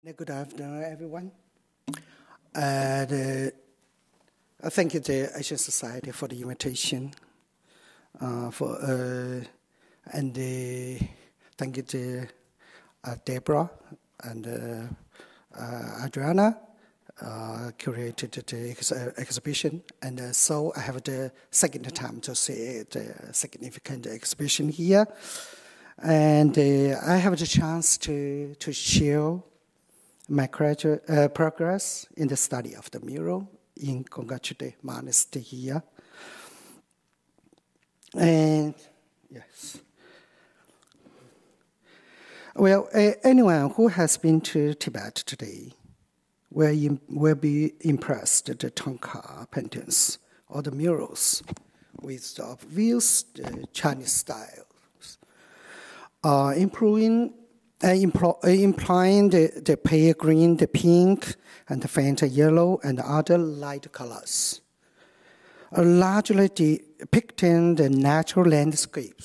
Good afternoon, everyone. Thank you to the Asian Society for the invitation. Thank you to Deborah and Adriana curated the exhibition. And so I have the second time to see the significant exhibition here. And I have the chance to share my progress in the study of the mural in Gongkar Chosde monastery here. And yes. Well, anyone who has been to Tibet today will be impressed with the Thangka paintings or the murals with the obvious Chinese styles, implying the pale green, the pink, and the faint yellow, and other light colors, largely depicting the natural landscape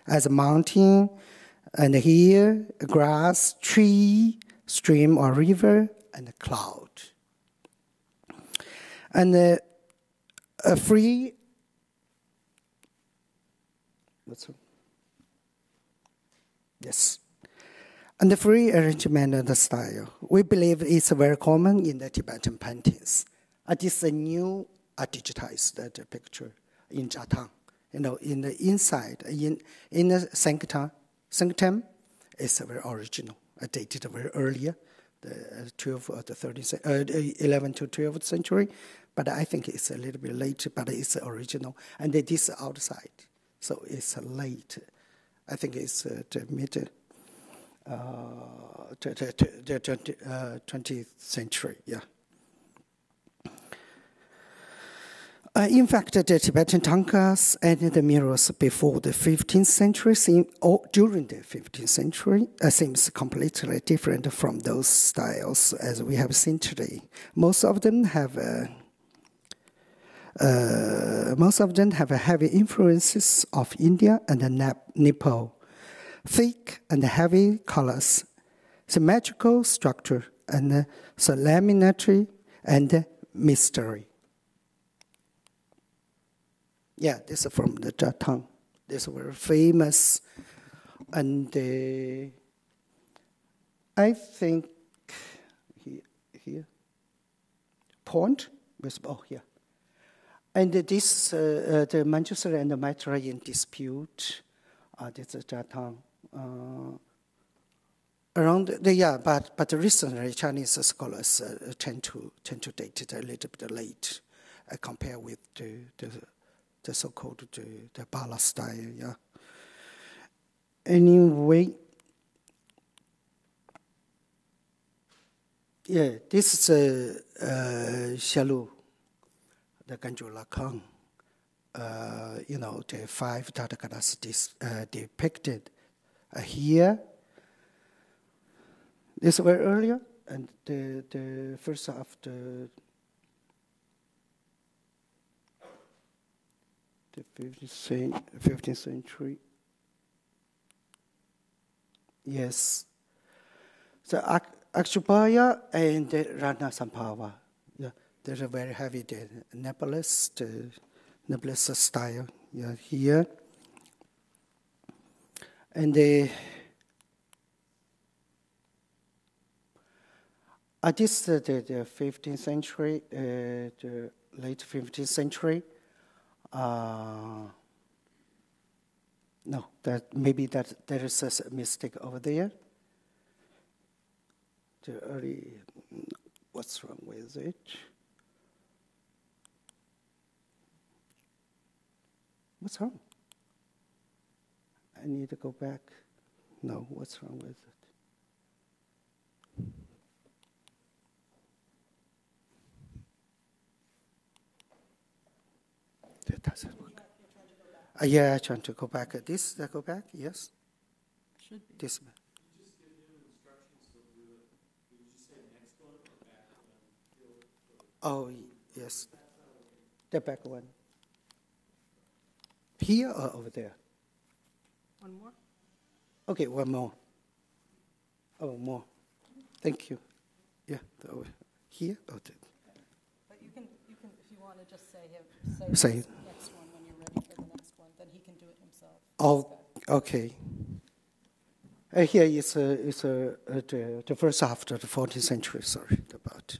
as a mountain, and here grass, tree, stream or river, and a cloud. And a free. What's wrong? Yes. And the free arrangement of the style, we believe is very common in the Tibetan paintings. This is a new digitized picture in Jatang. In the inside, in the sanctum, it's very original. Dated very earlier, the 12th or the 11th to 12th century. But I think it's a little bit late, but it's original. And it is outside, so it's late. I think it's the mid 20th century, yeah. In fact, the Tibetan Thangkas and the murals before the 15th century, or during the 15th century, seems completely different from those styles as we have seen today. Most of them have heavy influences of India and Nepal. Thick and heavy colors, symmetrical structure, and solemnity and mystery. Yeah, this is from the Jatang. This is very famous. And I think here, point with, here. And this, the Manjusri and the Maitreya dispute, this is Jatang. But recently Chinese scholars tend to date it a little bit late, compared with the so-called the Bala style. Yeah. Anyway, yeah, this is Shalu, the Ganjula Kang. The 5 Tatagatas depicted here. This were earlier, and the first of the 15th century. Yes. So Akshubhaya and Rana Sampava. Yeah, there's a very heavy Nepalese style, yeah, here. And this the 15th century, the late 15th century. No, there is a mistake over there. The early, what's wrong with it? What's wrong? I need to go back. No, what's wrong with it? That doesn't work. Yeah, I'm trying to go back. This, go back, yes? Should be. This. Did you just give him instructions to do it? Did you just say next one or back one? Oh, yes. The back one. Here or over there? One more? Okay, one more. Oh, more. Thank you. Yeah, here. Oh, But you can, if you want to just say Say the it. next one when you're ready for the next one, then he can do it himself. Oh, okay. Here is the first half of the 14th century. Sorry about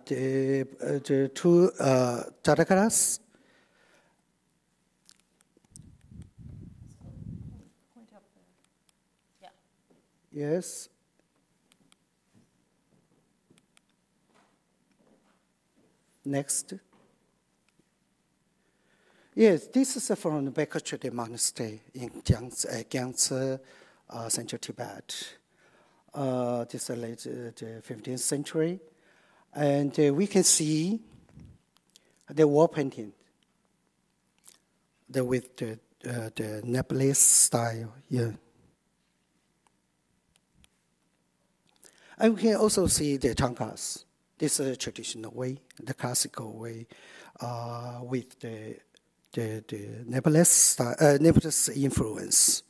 the two Tadakaras. Point up there. Yeah. Yes. Next. Yes, this is from the Gongkar Chosde monastery in Khyentse, Central Tibet. This is late the 15th century. And we can see the wall painting with the Nepalese style. Yeah. And we can also see the tankas. This is a traditional way, the classical way, with the Nepalese style, Nepalese influence.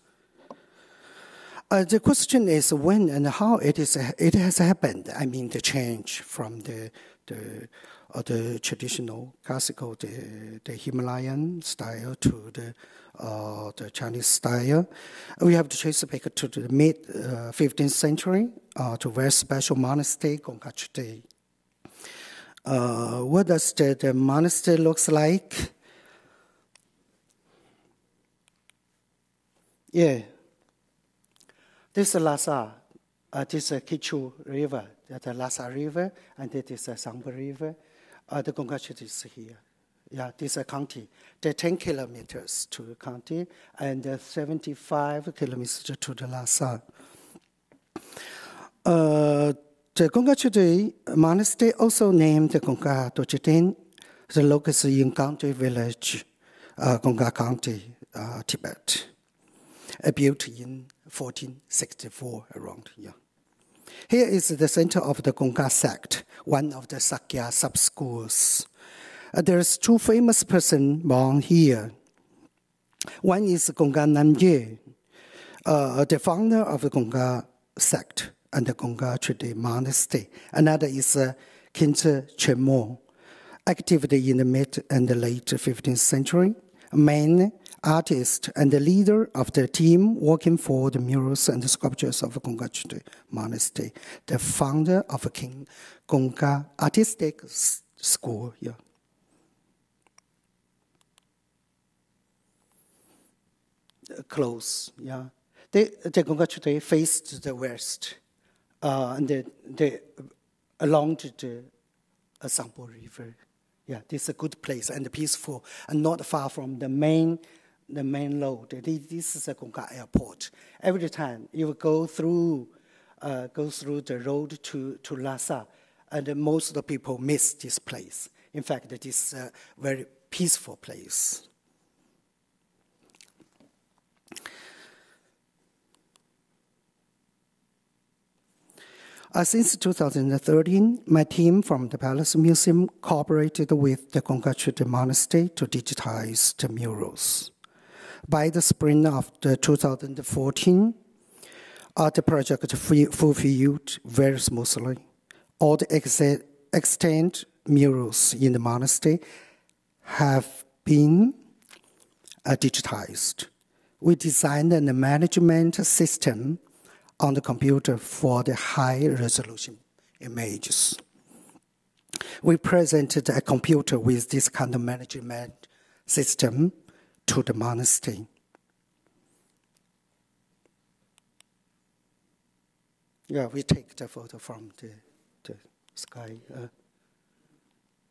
The question is when and how it has happened. I mean, the change from the traditional classical, the Himalayan style to the Chinese style. We have to trace it back to the mid 15th century to a very special monastery, Gongkar Chosde. What does the monastery looks like? Yeah. This is Lhasa. This is Kichu River, the Lhasa River, and this is Sangpa River. The Gongkar Chosde is here. Yeah, this is a county. There are 10 kilometers to the county and 75 kilometers to the Lhasa. The Gongkar Chosde monastery, also named Gongkar Chosde, the locus in County Village, Gongkar County, Tibet. Built in 1464 around here. Here is the center of the Gongkar sect, one of the Sakya sub-schools. There's two famous persons born here. One is Gongkar Namgyel, the founder of the Gongkar sect and the Gongkar Chosde monastery. Another is Khyentse Chenmo, active in the mid and the late 15th century, main artist and the leader of the team working for the murals and the sculptures of Gongkar Chosde monastery, the founder of King Gongkar Artistic School. Yeah. Close, yeah. The Gongkar Chosde faced the west, and along the Sangpo River. Yeah, this is a good place and peaceful, and not far from the main road. This is a Gongkar airport. Every time you go through the road to Lhasa, and most of the people miss this place. In fact, it is a very peaceful place. Since 2013, my team from the Palace Museum cooperated with the Gongkar Chosde Monastery to digitize the murals. By the spring of 2014, the project fulfilled very smoothly. All the extant murals in the monastery have been digitized. We designed a management system on the computer for the high-resolution images. We presented a computer with this kind of management system to the monastery. Yeah, we take the photo from the sky.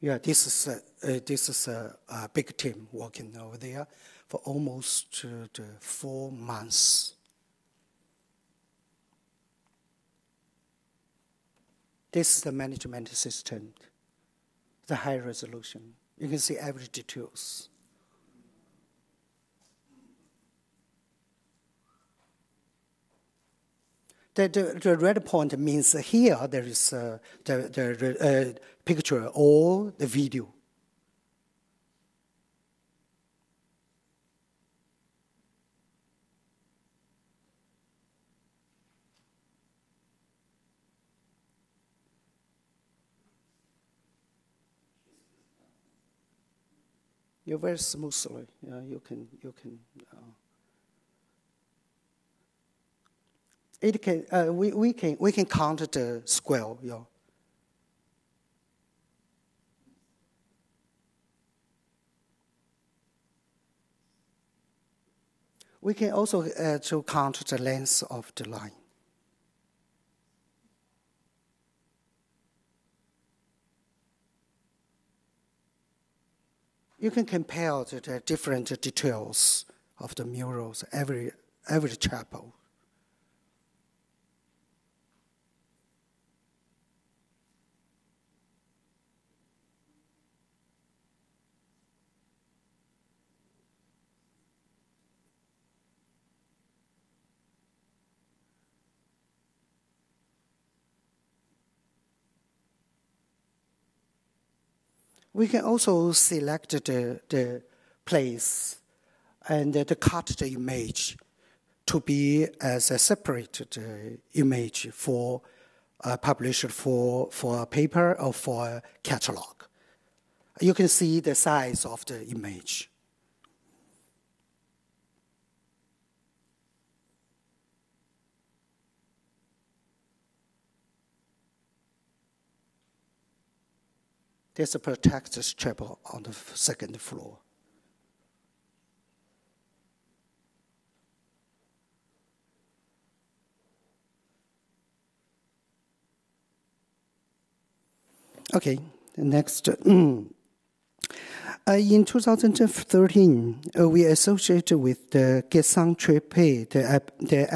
Yeah, this is a big team working over there for almost 4 months. This is the management system, the high resolution. You can see every details. The red point means here there is the picture or the video. You're very smoothly. You can. It can. We can count the square. Yeah. We can also to count the length of the line. You can compare the different details of the murals, every chapel. We can also select the place and cut the image to be as a separate image for published for a paper or for a catalog. You can see the size of the image. There's a protected chapel on the second floor. Okay, next. In 2013, we associated with the Gesang Trepe, the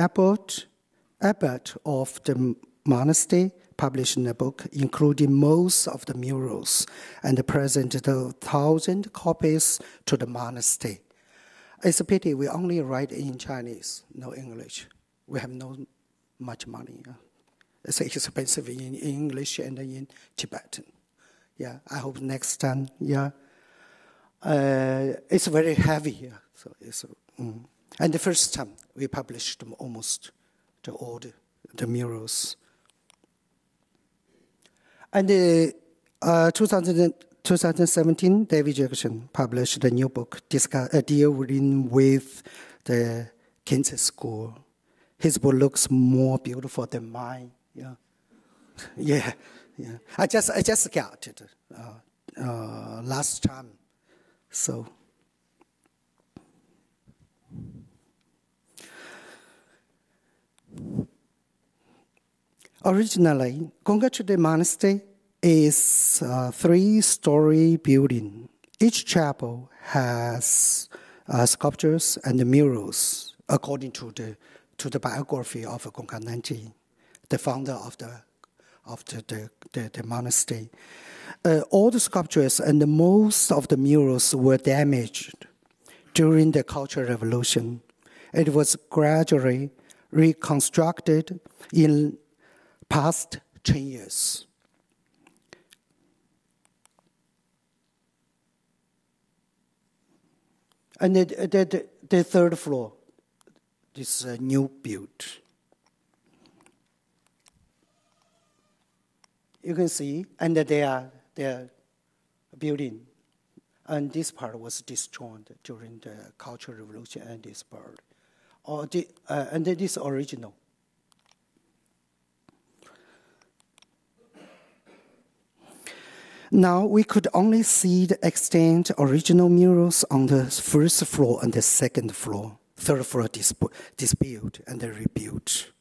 abbot of the monastery, publishing a book including most of the murals and presented 1,000 copies to the monastery. It's a pity we only write in Chinese, no English. We have no much money. It's expensive in English and in Tibetan. Yeah, I hope next time. Yeah, it's very heavy. So it's and the first time we published almost all the murals. And 2017, David Jackson published a new book dealing with the Khyentse school. His book looks more beautiful than mine. Yeah, yeah. I just got it last time, so. Originally, Gongkar Chosde Monastery is a 3-story building. Each chapel has sculptures and murals, according to the biography of Gongkar Nanjing, the founder of the monastery. All the sculptures and most of the murals were damaged during the Cultural Revolution. It was gradually reconstructed in past 10 years. And the third floor, this is a new build. You can see, and they are building. And this part was destroyed during the Cultural Revolution, and this part. And it is original. Now we could only see the extant original murals on the first floor and the second floor. Third floor disbuilt and rebuilt.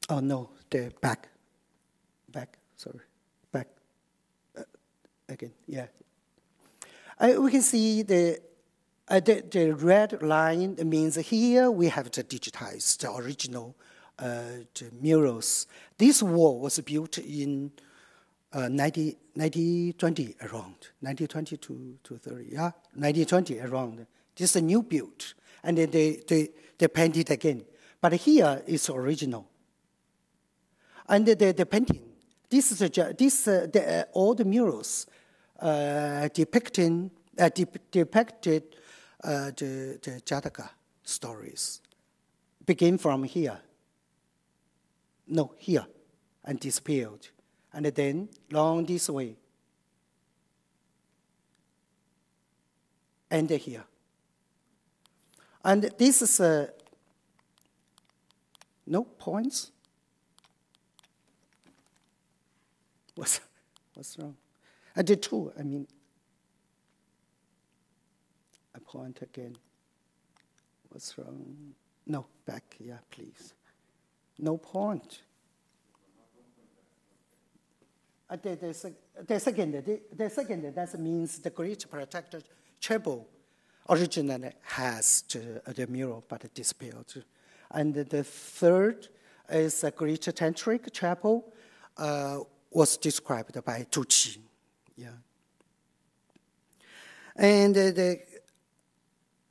Oh no, the back, again, yeah. We can see the red line means here we have to digitize the original the murals. This wall was built in 1920 around, 1920 to 30, yeah, 1920 around. This is a new build, and then they painted again. But here is original. And the painting, all the murals depicted the Jataka stories begin from here. no, here, and disappeared. And then along this way, and here. And this is no points. What's wrong? I did two. I mean, I point again. What's wrong? No, back. Yeah, please. No point. The second, that means the great protector Chenmo originally has the mural, but it disappeared. And the third is a great tantric chapel, was described by Tu Chi. Yeah. And the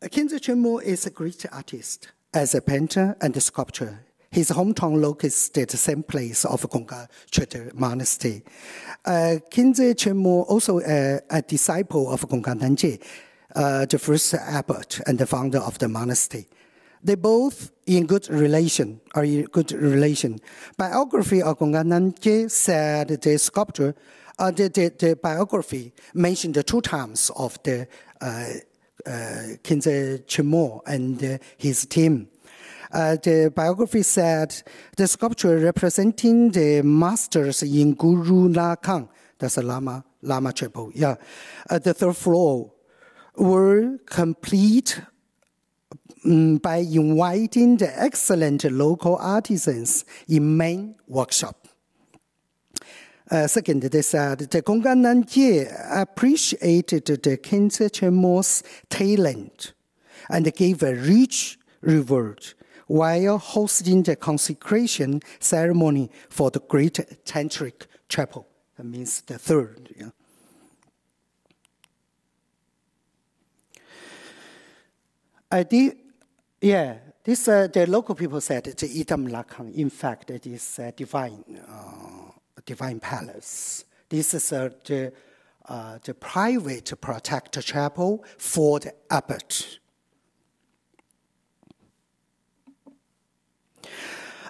Khyentse Chenmo is a great artist as a painter and a sculptor. His hometown located at the same place of Gongkar Chosde monastery. Khyentse Chenmo also a disciple of Gongkar Namgyel, the first abbot and the founder of the monastery. They both are in good relation. Biography of Gongkar Namgyel said the sculpture, the biography mentioned the 2 times of the Khyentse Chenmo and his team. The biography said the sculpture representing the masters in Guru Nakang, that's a Lama chapel, yeah, the 3rd floor, were complete by inviting the excellent local artisans in main workshop. Second, they said the Gongkar Namgyel appreciated the Khyentse Chenmo's talent and gave a rich reward while hosting the consecration ceremony for the great tantric chapel. That means the 3rd. Yeah. The local people said the Idam Lakang, in fact, it is a divine palace. This is the private protector chapel for the abbot.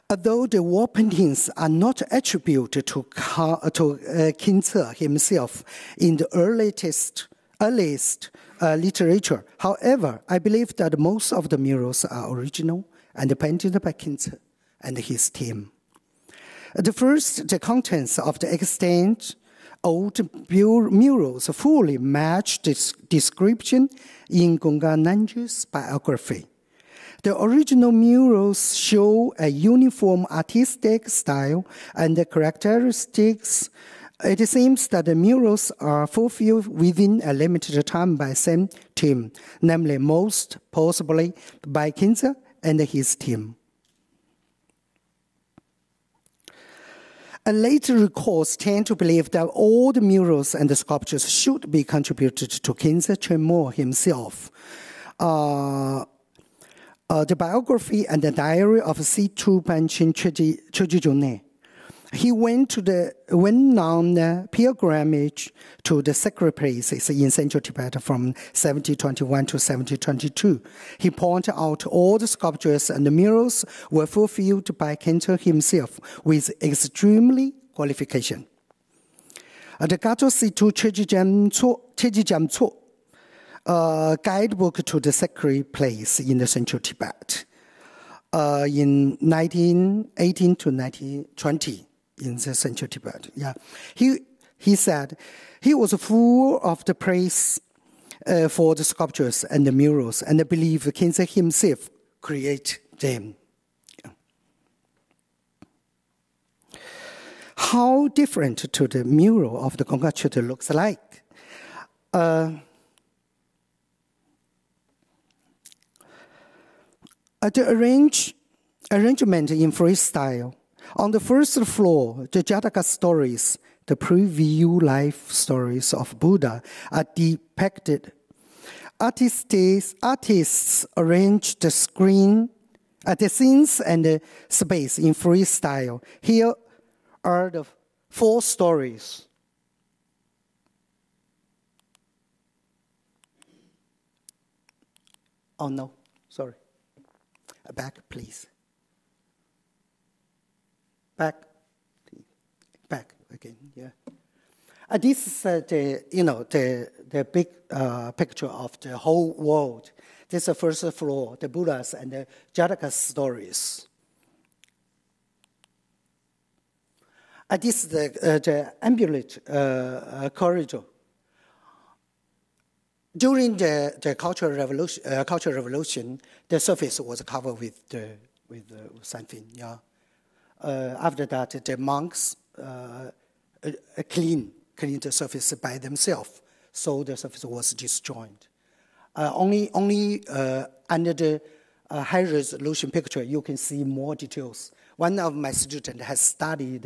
Although the wall paintings are not attributed to Khyentse himself in the earliest literature, however, I believe that most of the murals are original and painted by Khyentse and his team. The contents of the extant old murals fully match this description in Gongkar Namgyel's biography. The original murals show a uniform artistic style and the characteristics. It seems that the murals are fulfilled within a limited time by same team, namely most possibly by Khyentse and his team. And later records tend to believe that all the murals and the sculptures should be contributed to Khyentse Chenmo himself. The biography and the diary of C2 Panchen Chögyögyöne. He went on a pilgrimage to the sacred places in central Tibet from 1721 to 1722. He pointed out all the sculptures and the murals were fulfilled by Khyentse himself with extremely qualification. The Gato C2 Chögyögyöne guidebook to the sacred place in the central Tibet in 1918 to 1920 in the central Tibet. Yeah, he said he was full of the praise for the sculptures and the murals, and I believe Khyentse himself created them. Yeah. How different to the mural of the Gongkar Chosde looks like? The arrangement in freestyle. On the 1st floor, the Jataka stories, the preview life stories of Buddha, are depicted. Artists arrange the scenes and the space in freestyle. Here are the 4 stories. Oh no, sorry. Back, please. back again. Yeah. This is the big picture of the whole world. This is the first floor, the Buddhas and the Jataka stories. This is the ambulate corridor. During the Cultural Revolution, the surface was covered with something. Yeah. After that, the monks cleaned the surface by themselves, so the surface was destroyed. Only under the high-resolution picture, you can see more details. One of my students has studied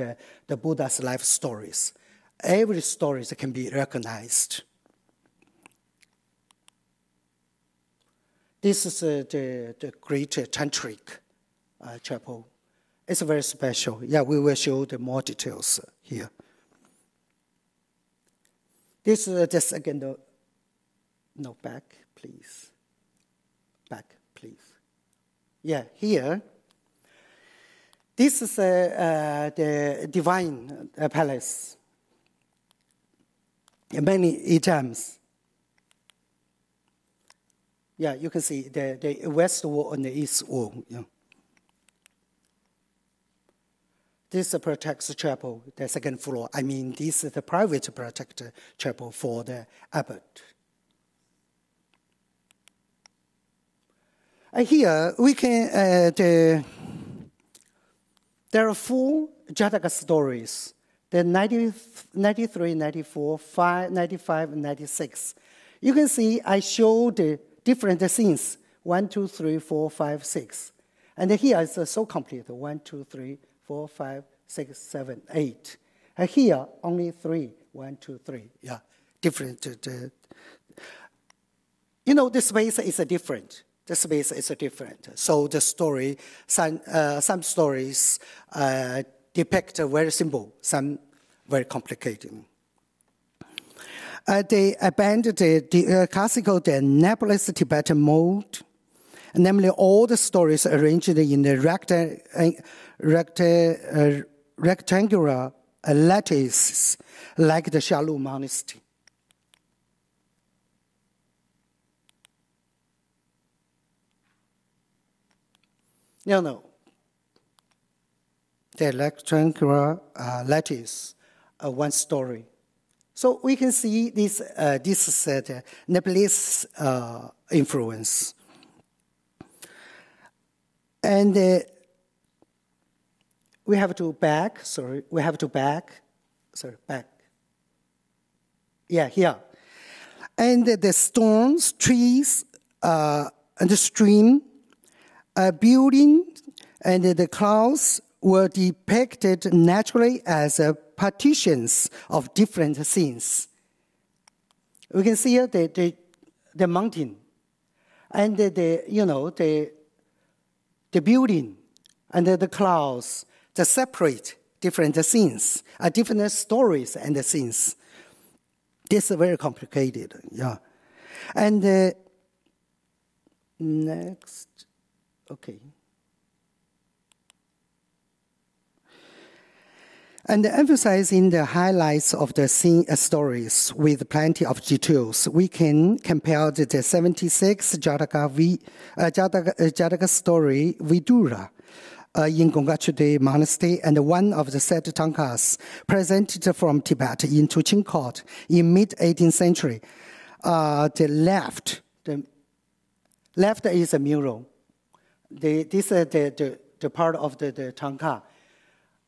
the Buddha's life stories. Every story can be recognized. This is the great tantric chapel. It's very special. Yeah, we will show the more details here. This is just again no, back, please. Back, please. Yeah, here. This is the divine palace. Many gems. Yeah, you can see the west wall and the east wall. Yeah. This protects the chapel, the second floor. I mean, this is the private protected chapel for the abbot. Here we can there are 4 Jataka stories. The 93, 94, 95, and 96. You can see I show the different scenes. 1, 2, 3, 4, 5, 6. And here is so complete. 1, 2, 3, 4, 5, 6, 7, 8. And here only 3. 1, 2, 3. Yeah, different. The space is different. The space is different. So the story, some stories depict very simple, some very complicated. They abandoned the classical, the nebulous Tibetan mode, namely all the stories arranged in the rectangular lattices, like the Shalu monastery. No. The rectangular lattice, one story. So we can see this is the Nepalese influence. And we have to back. Yeah, here. And the stones, trees, and the stream, building, and the clouds were depicted naturally as partitions of different scenes. We can see here the mountain, and the building, and the clouds, the separate different scenes, different stories and the scenes. This is very complicated, yeah. And next, okay. And emphasizing the highlights of the scene stories with plenty of details, we can compare the 76 Jataka story Vidura in Gongkar Chosde monastery, and one of the set tankas presented from Tibet into Qing court in mid-18th century. The left is a mural. This is the part of the tanka.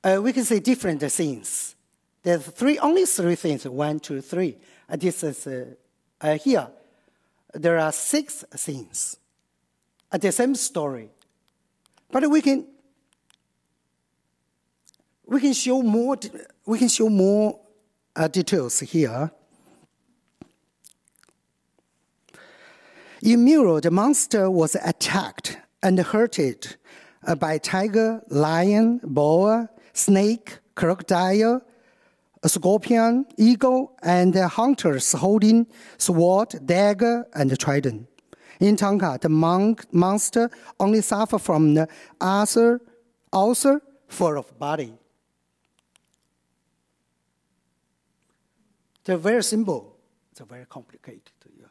We can see different scenes. There's only three things, 1, 2, 3. This is here. There are 6 scenes. The same story. But we can show more details here. In mural, the monster was attacked and hurted by tiger, lion, boa, snake, crocodile, a scorpion, eagle, and hunters holding sword, dagger, and trident. In tanka, the monster only suffered from the ulcer full of body. They're very simple. They're very complicated. Yeah.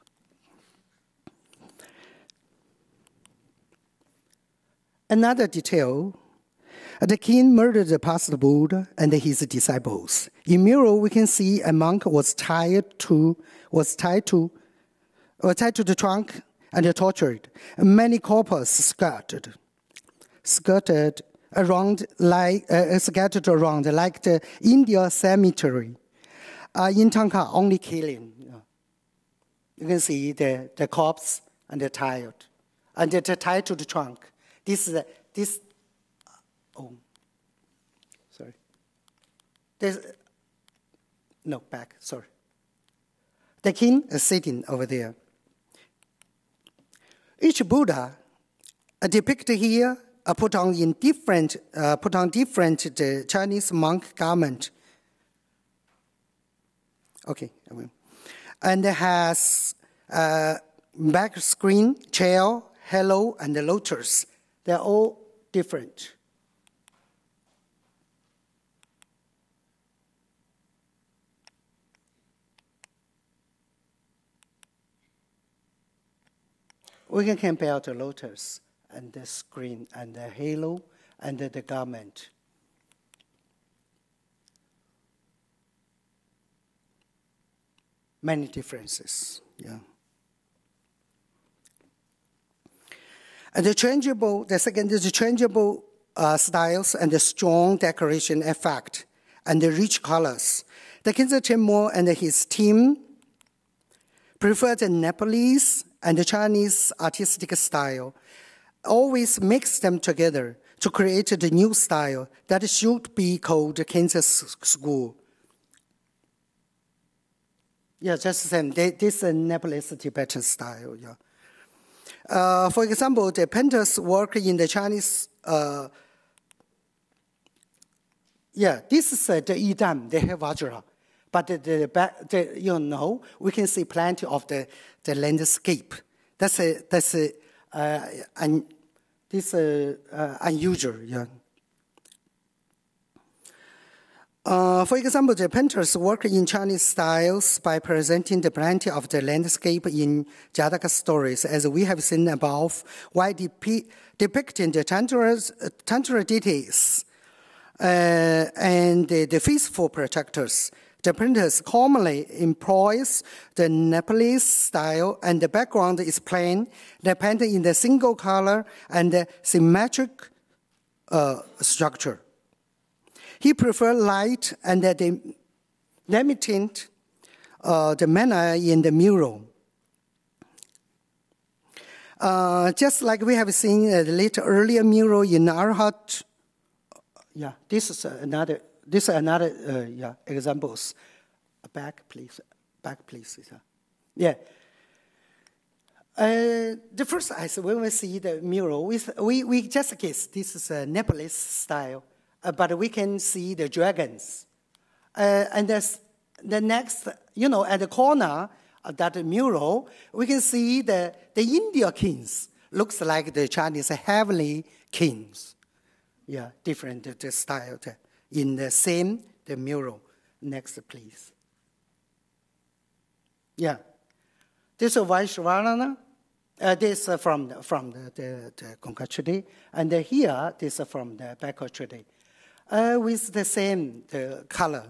Another detail, the king murdered the past Buddha and his disciples. In mural, we can see a monk was tied to the trunk and tortured. Many corpses scattered around like the India cemetery. In Thangka, only killing. You can see the corpse and the tied, and they're tied to the trunk. Sorry. The king is sitting over there. Each Buddha depicted here put on different the Chinese monk garment. Okay, I will. And it has back screen, chair, hello, and the lotus. They're all different. We can compare the lotus and the screen and the halo and the garment. Many differences, yeah. And the second is the changeable styles and the strong decoration effect and the rich colors. The Khyentse Chenmo and his team prefer the Nepalese and the Chinese artistic style, always mix them together to create the new style that should be called Khyentse school. Yeah, just the same. This is a Nepalese Tibetan style, yeah. For example, the painters work in the Chinese, this is the Yidam, they have Vajra. But we can see plenty of the landscape. This unusual, yeah. For example, the painters work in Chinese styles by presenting the plenty of the landscape in Jataka stories, as we have seen above, while depicting the Tantra deities and the faithful protectors. The painters commonly employs the Nepalese style, and the background is plain. They paint in the single color and the symmetric structure. He prefers light and limiting the manner in the mural. Just like we have seen a little earlier mural in Arhat. Yeah, this is another examples. Back, please. Yeah. The first eyes, when we see the mural, we just guess this is a Nepalese style. But we can see the dragons. And the next, at the corner of that mural, we can see the India kings. Looks like the Chinese heavenly kings. Yeah, different the style in the mural. Next, please. Yeah. This is Vaishvarana. This is from the Gongkar Chosde. And here, this is from the Gongkar Chosde. With the same color.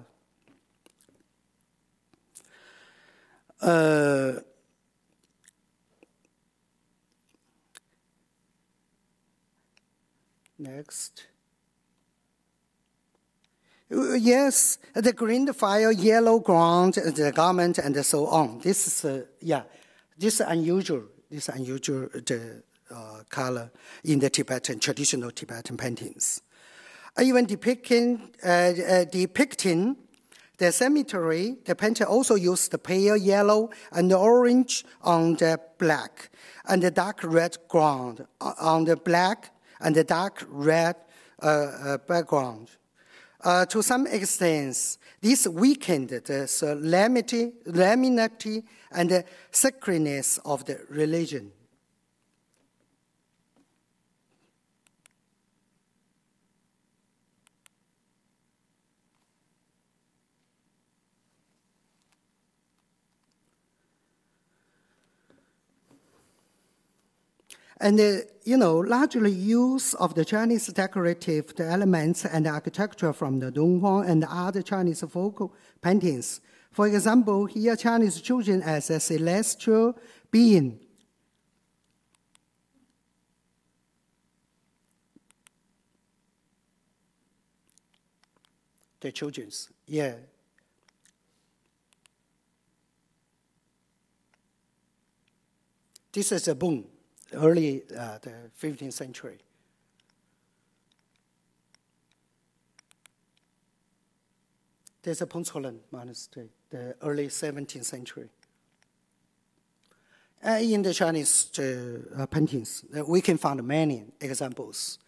Next. Yes, the green fire, yellow ground, the garment, and so on. This is this unusual. This unusual color in the traditional Tibetan paintings. Even depicting the cemetery, the painter also used the pale yellow and orange on the black, and the dark red ground on the black and the dark red background. To some extent, this weakened the solemnity and the sacredness of the religion. And, largely use of the Chinese decorative elements and architecture from the Dunhuang and other Chinese folk paintings. For example, here Chinese chosen as a celestial being. The children's, yeah. This is a bone, early the 15th century. There's a Pongcholen monastery, the early 17th century. In the Chinese paintings, we can find many examples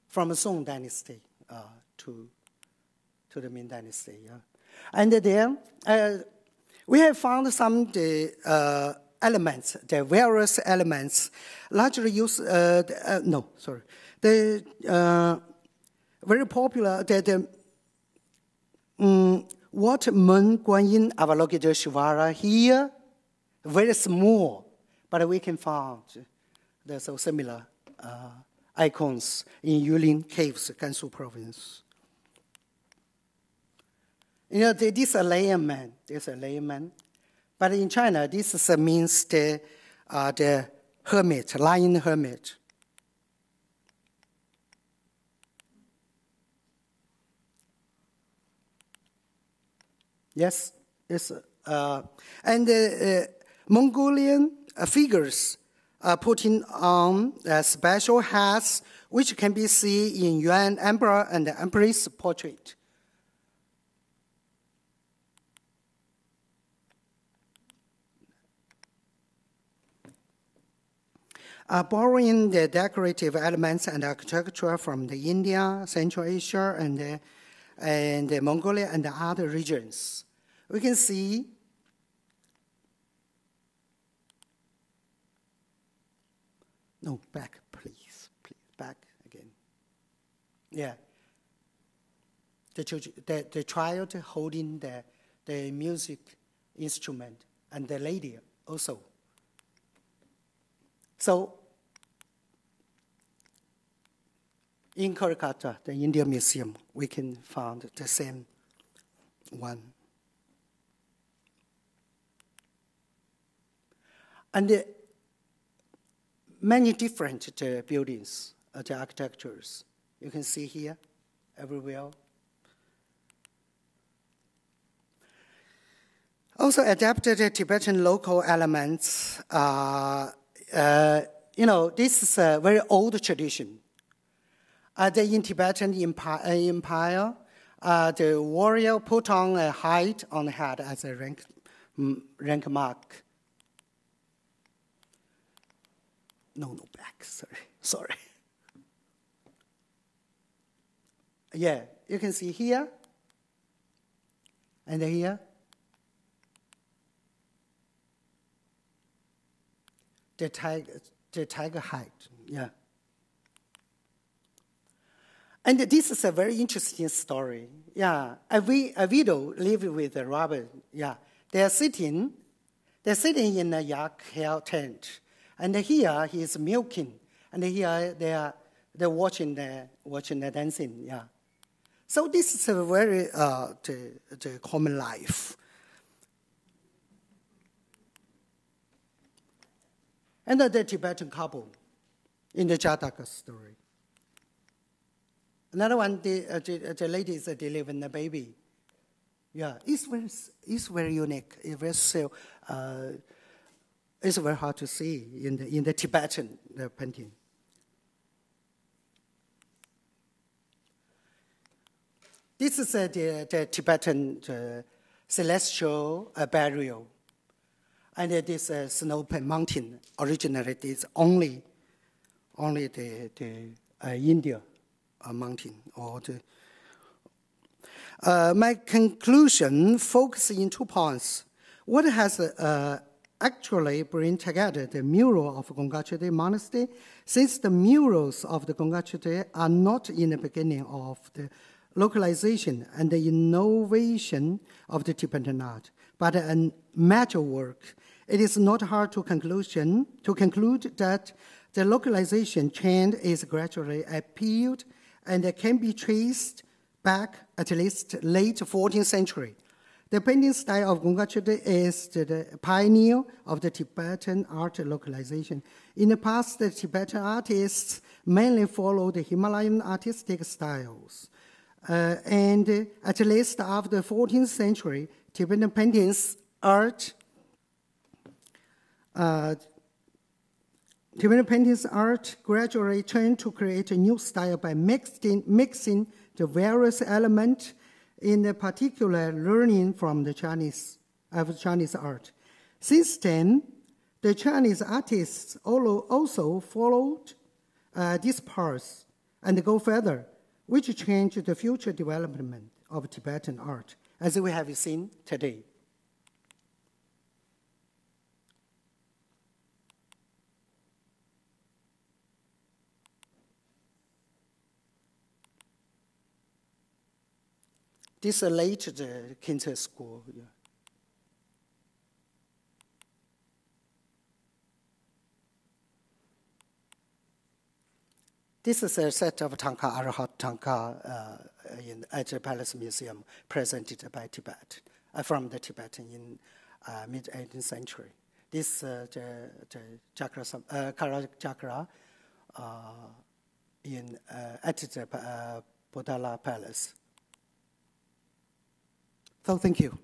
from the Song dynasty to the Ming dynasty. Yeah. And then we have found some elements, the various elements, largely use, the very popular, what Mun Guanyin Avalokiteshvara here, very small, but we can find there's so similar icons in Yulin Caves, Gansu province. This is a layman. There's a layman. But in China, this means the hermit, lying hermit. Yes, yes. And Mongolian figures are putting on special hats, which can be seen in Yuan Emperor and the Empress portrait. Borrowing the decorative elements and architecture from the India, Central Asia, and Mongolia and the other regions. We can see no, back, please, back again. Yeah. The child holding the music instrument and the lady also. So, in Kolkata, the India Museum, we can find the same one. And many different buildings, the architectures. You can see here, everywhere. Also adapted Tibetan local elements. This is a very old tradition. In Tibetan Empire, the warrior put on a hide on the head as a rank mark. No, back, sorry. Yeah, you can see here and here. The tiger hide, yeah. And this is a very interesting story. Yeah, a widow lived with a robber. Yeah, they're sitting in a yak hair tent, and here he is milking, and here they're watching the dancing. Yeah, so this is a very the common life. And the Tibetan couple in the Jataka story. Another one, the ladies delivering a baby. Yeah, it's very unique. It's very hard to see in the Tibetan painting. This is the Tibetan celestial burial. And this snow mountain originally is only the India mountain. My conclusion focuses in 2 points. What has actually bring together the mural of Gongkar Chosde Monastery, since the murals of the Gongkar Chosde are not in the beginning of the localization and the innovation of the Tibetan art, but a major work. It is not hard to conclude that The localization trend is gradually appealed and can be traced back at least late 14th century. The painting style of Gongkar Chosde is the pioneer of the Tibetan art localization. In the past, the Tibetan artists mainly followed the Himalayan artistic styles. And at least after the 14th century, Tibetan paintings art gradually turned to create a new style by mixing the various elements, in particular learning from the Chinese art. Since then, the Chinese artists also followed this path and go further, which changed the future development of Tibetan art, as we have seen today. This is late the Khyentse school. Yeah. This is a set of Tanka, Arahat Tanka at the Palace Museum, presented by Tibet, from the Tibetan in mid-18th century. This the chakra, Kara chakra at the Potala Palace. So thank you.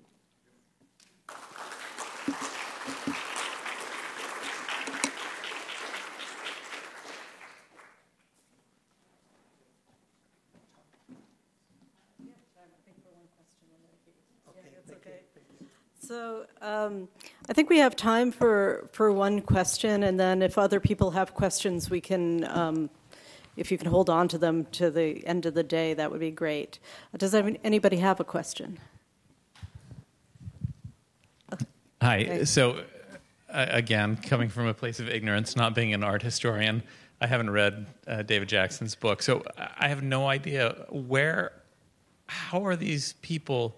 So I think we have time for one question, and then if other people have questions, we can, if you can hold on to them to the end of the day, that would be great. Does anybody have a question? Hi. Okay. So, again, coming from a place of ignorance, not being an art historian, I haven't read David Jackson's book, so I have no idea how are these people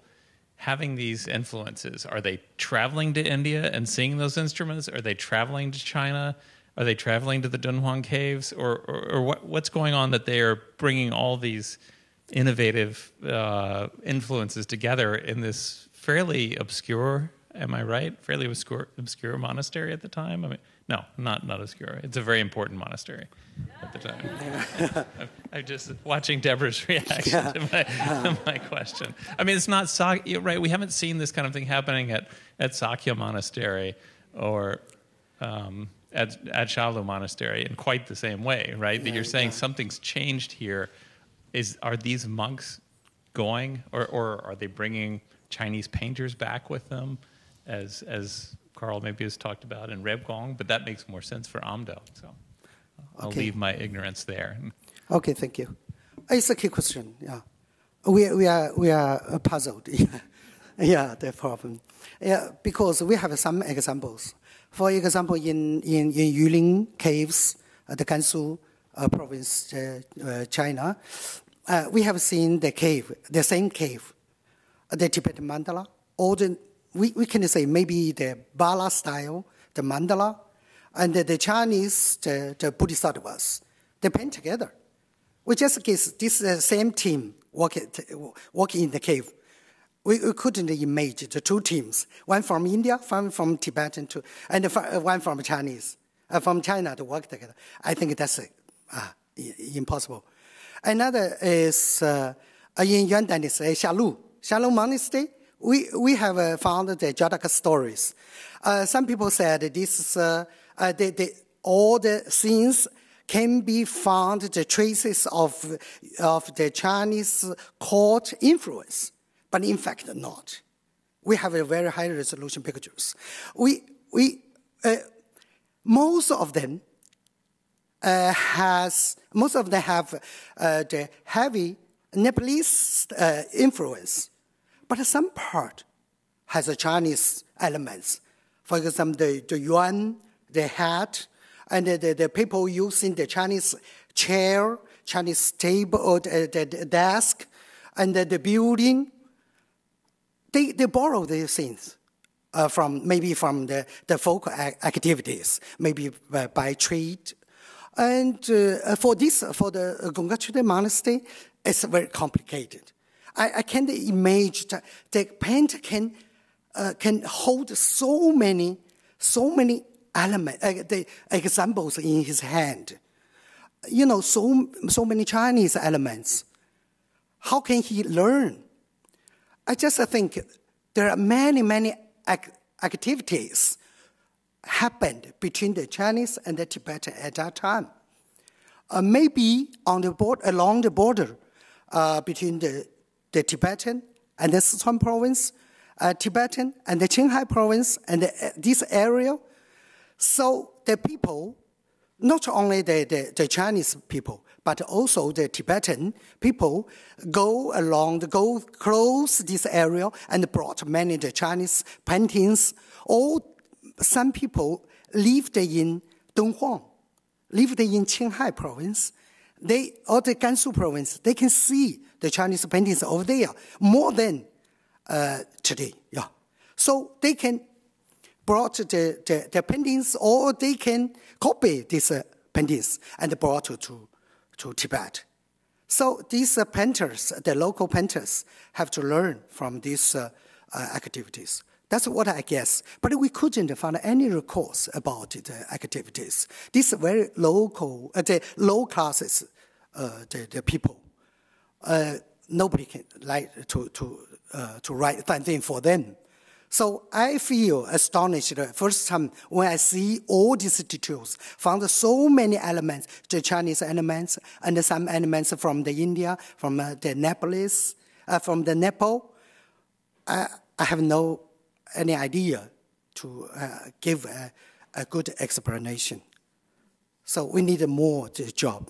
having these influences? Are they traveling to India and seeing those instruments? Are they traveling to China? Are they traveling to the Dunhuang caves? Or what's going on that they are bringing all these innovative influences together in this fairly obscure, am I right? Fairly obscure monastery at the time? I mean, no, not obscure. It's a very important monastery at the time. I'm just watching Deborah's reaction to my question. I mean, it's not Sakya, right? We haven't seen this kind of thing happening at Sakya Monastery or at Shalu Monastery in quite the same way, right? That you're saying something's changed here. Are these monks going, or are they bringing Chinese painters back with them, as Carl maybe has talked about in Rebgong, but that makes more sense for Amdo. So I'll leave my ignorance there. Okay, thank you. It's a key question. Yeah, we are puzzled. Yeah, the problem. Yeah, because we have some examples. For example, in Yulin caves, the Gansu province, China, we have seen the same cave, the Tibetan mandala, or we can say maybe the Bala style, the mandala, and the Chinese, the Bodhisattvas, they paint together. We just guess this same team working in the cave. We couldn't imagine the two teams, one from India, one from Tibetan, and one from Chinese, from China to work together. I think that's impossible. Another is in Yuan Dynasty, Shalu Monastery. We have found the Jataka stories. Some people said this is all the scenes can be found the traces of the Chinese court influence, but in fact not. We have a very high resolution pictures. Most of them have the heavy Nepalese influence. But some part has a Chinese elements. For example, the yuan, the hat, and the people using the Chinese chair, Chinese table, or the desk, and the building. They borrow these things from the folk activities, maybe by trade, And for the Gongkar Chosde monastery, it's very complicated. I can't imagine that the painter can hold so many elements, the examples in his hand. You know, so many Chinese elements. How can he learn? I just think there are many activities happened between the Chinese and the Tibetan at that time. Maybe along the border between the Tibetan and the Sichuan province, Tibetan and the Qinghai province, and this area. So the people, not only the Chinese people, but also the Tibetan people go close this area and brought many the Chinese paintings. Some people lived in Donghuang, lived in Qinghai province, or the Gansu province. They can see the Chinese paintings over there more than today. Yeah, so they can brought the paintings, or they can copy these paintings and brought to Tibet. So these painters, the local painters, have to learn from these activities. That's what I guess. But we couldn't find any records about the activities. These very local, the low classes, the people. Nobody can like to write something for them. So I feel astonished the first time when I see all these details, found so many elements, the Chinese elements, and some elements from the India, from the Nepalese, from the Nepal. I have any idea to give a good explanation. So we need more job.